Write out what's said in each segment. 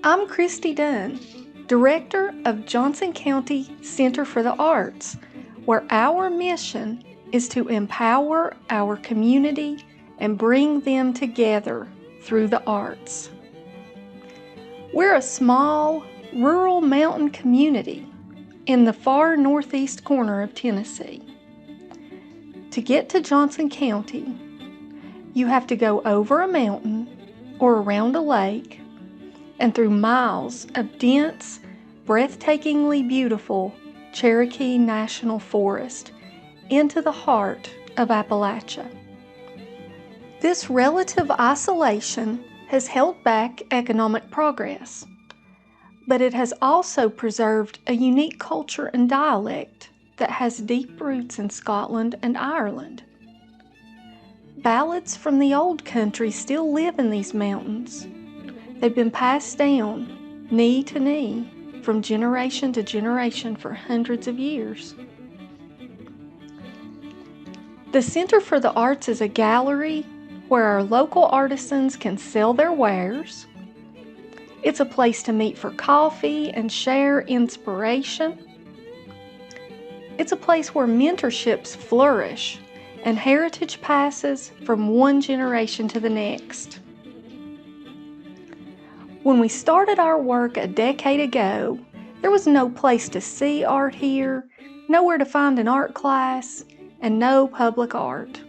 I'm Christy Dunn, Director of Johnson County Center for the Arts, where our mission is to empower our community and bring them together through the arts. We're a small, rural mountain community in the far northeast corner of Tennessee. To get to Johnson County, you have to go over a mountain or around a lake and through miles of dense, breathtakingly beautiful Cherokee National Forest into the heart of Appalachia. This relative isolation has held back economic progress, but it has also preserved a unique culture and dialect that has deep roots in Scotland and Ireland. Ballads from the old country still live in these mountains. They've been passed down, knee to knee, from generation to generation for hundreds of years. The Center for the Arts is a gallery where our local artisans can sell their wares. It's a place to meet for coffee and share inspiration. It's a place where mentorships flourish and heritage passes from one generation to the next. When we started our work a decade ago, there was no place to see art here, nowhere to find an art class, and no public art.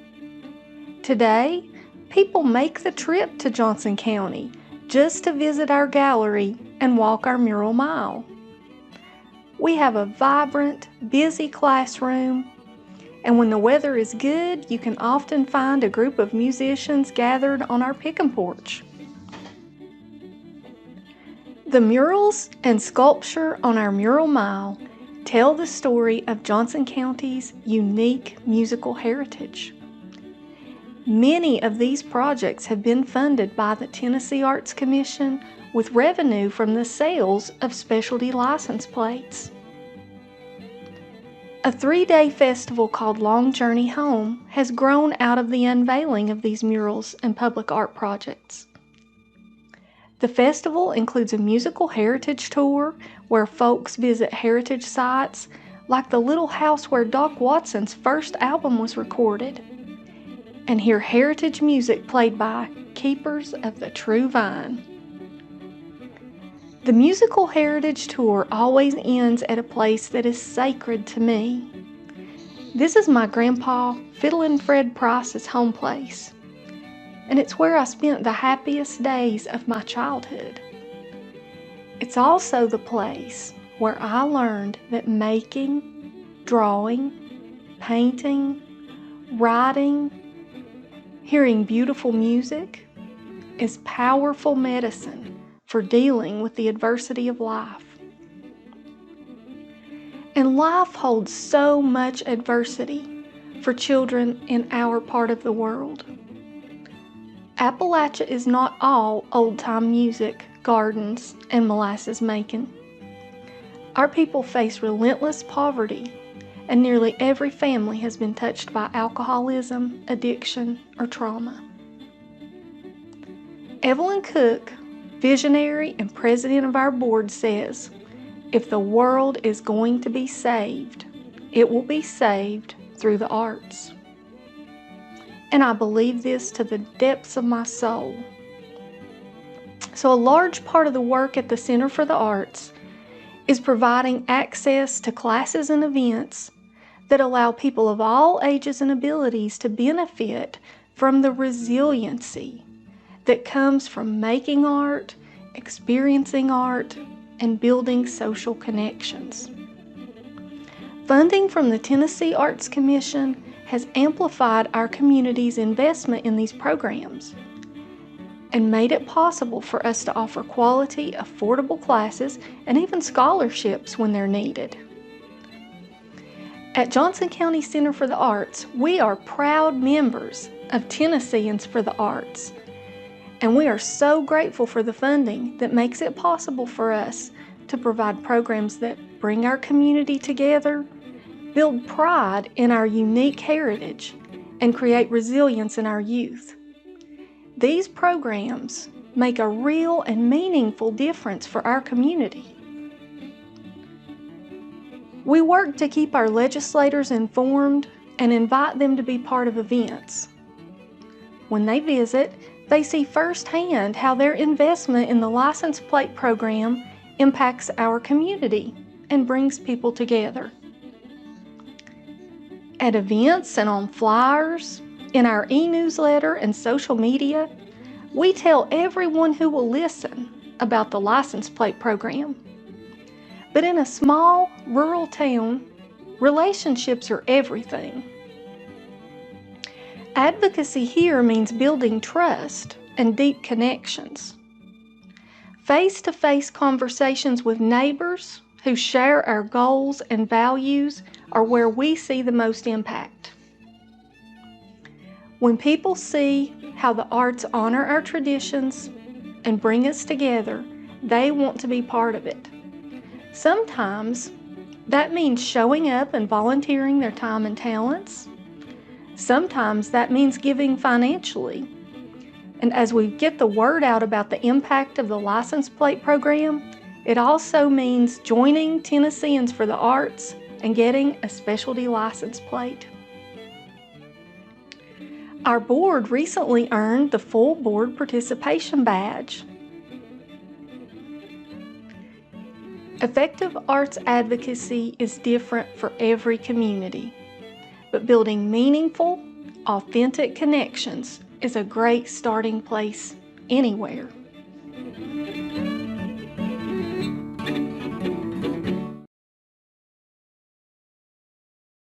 Today, people make the trip to Johnson County just to visit our gallery and walk our mural mile. We have a vibrant, busy classroom, and when the weather is good, you can often find a group of musicians gathered on our picket porch. The murals and sculpture on our mural mile tell the story of Johnson County's unique musical heritage. Many of these projects have been funded by the Tennessee Arts Commission with revenue from the sales of specialty license plates. A 3-day festival called Long Journey Home has grown out of the unveiling of these murals and public art projects. The festival includes a musical heritage tour where folks visit heritage sites like the little house where Doc Watson's first album was recorded and hear heritage music played by keepers of the true vine. The musical heritage tour always ends at a place that is sacred to me. This is my grandpa, Fiddlin' Fred Price's home place, and it's where I spent the happiest days of my childhood. It's also the place where I learned that making, drawing, painting, writing, hearing beautiful music is powerful medicine for dealing with the adversity of life. And life holds so much adversity for children in our part of the world. Appalachia is not all old-time music, gardens, and molasses making. Our people face relentless poverty, and nearly every family has been touched by alcoholism, addiction, or trauma. Evelyn Cook, visionary and president of our board, says, "If the world is going to be saved, it will be saved through the arts." And I believe this to the depths of my soul. So a large part of the work at the Center for the Arts is providing access to classes and events that allow people of all ages and abilities to benefit from the resiliency that comes from making art, experiencing art, and building social connections. Funding from the Tennessee Arts Commission has amplified our community's investment in these programs and made it possible for us to offer quality, affordable classes and even scholarships when they're needed. At Johnson County Center for the Arts, we are proud members of Tennesseans for the Arts, and we are so grateful for the funding that makes it possible for us to provide programs that bring our community together, build pride in our unique heritage, and create resilience in our youth. These programs make a real and meaningful difference for our community. We work to keep our legislators informed and invite them to be part of events. When they visit, they see firsthand how their investment in the license plate program impacts our community and brings people together. At events and on flyers, in our e-newsletter and social media, we tell everyone who will listen about the license plate program. But in a small, rural town, relationships are everything. Advocacy here means building trust and deep connections. Face-to-face conversations with neighbors who share our goals and values are where we see the most impact. When people see how the arts honor our traditions and bring us together, they want to be part of it. Sometimes that means showing up and volunteering their time and talents. Sometimes that means giving financially. And as we get the word out about the impact of the license plate program, it also means joining Tennesseans for the Arts and getting a specialty license plate. Our board recently earned the full board participation badge. Effective arts advocacy is different for every community, but building meaningful, authentic connections is a great starting place anywhere.